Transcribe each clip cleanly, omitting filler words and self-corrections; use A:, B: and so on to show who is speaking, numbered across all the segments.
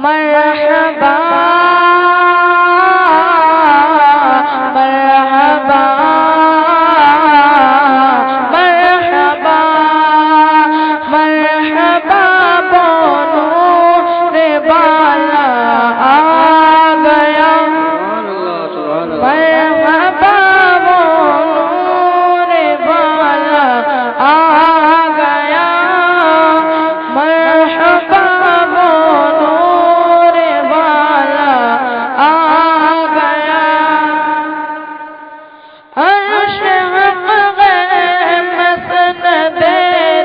A: مرحبا مرحبا مرحبا مرحبا بونور بالا آ گیا مرحبا بونور بالا آ گیا مرحبا بونور بالا آ گیا عرش حق مسند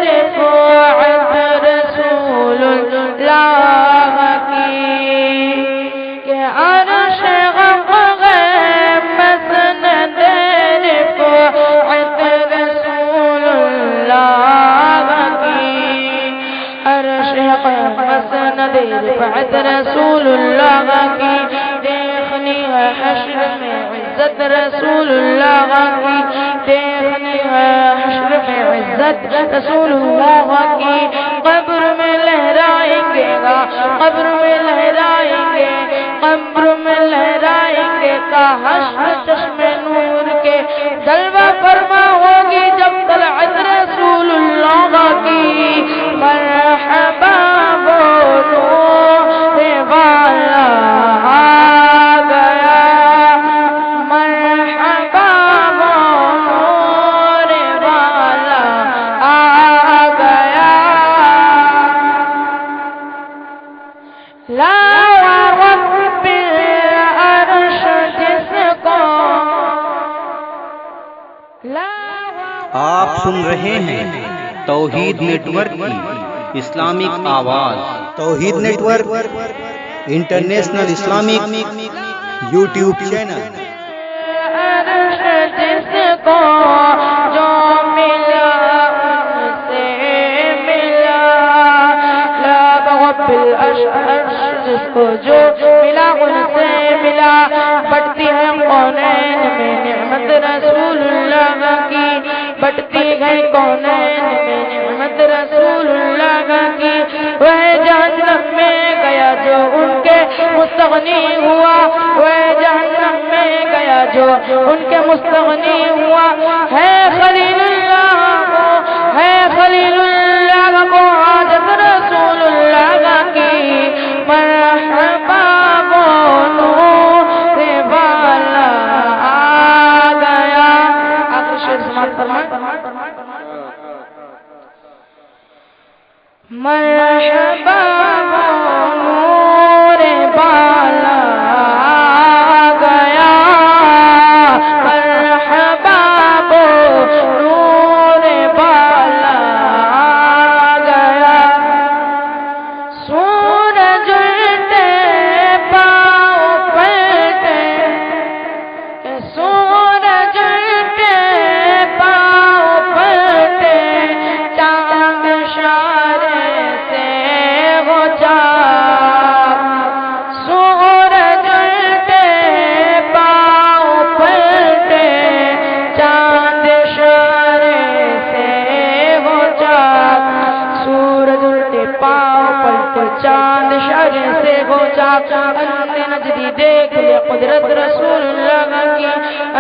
A: رفعت رسول اللہ کی کہ عرش حق مسند رفعت رسول اللہ کی عرش حق مسند رفعت رسول اللہ کی دیکھنی ہے حشر میں عزت رسول اللہ کی دیکھنی ہے حشر میں عزت رسول اللہ کی قبر میں لہرائیں گے قبر میں لہرائیں گے قبر میں لہرائیں گے کا حشر چشم نور کے جلوہ فرما ہوگی جب طلعت رسول اللہ کی مرحبا بولو والا آ گیا مرحبا بولو والا آ گیا لا رب العرش جس کو لا
B: آپ سن رہے ہیں توحید نیٹ ورک کی اسلامک آواز توحید network international Islamic YouTube channel
A: عرش جس کو جو ملا ان سے ملا لا رب العرش جس کو جو ملا ان سے ملا بڑھتی ہے کونین میں نعمت رسول اللہ کی بڑھتی ہے کونین میں نعمت رسول اللہ کی وہ جہنم میں گیا جو ان کے مستغنی ہوا وہ جہنم میں گیا جو ان کے مستغنی ہوا ہے خلیل اللہ کو ہے خلیل اللہ کو عادت رسول اللہ کی مرحبا بونور بالا آ گیا آخر شعر سماعت فرمائیں مرحبا بونور بالا آ گیا مرحبا بونور بالا آ گیا سورج الٹے پاؤں پلٹے سورج الٹے پاؤں پلٹے چاند اشارے سے ہو چاک سورج الٹے پاؤں پلٹے چاند اشارے سے ہو چاک سورج الٹے پاؤں پلٹے چاند اشارے سے ہو چاک اندھے نجدی دیکھ لے قدرت رسول اللہ کی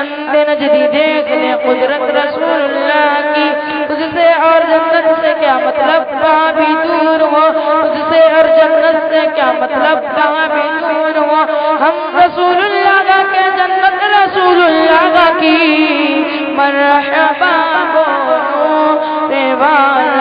A: اندھے نجدی دیکھ لے قدرت رسول اللہ کی تجھ سے اور جنت سے کیا مطلب کہاں بھی دور ہو تجھ سے اور جنت سے کیا مطلب کہاں بھی دور ہو ہم رسول اللہ کے جنت رسول اللہ کی مرحبا بونور والا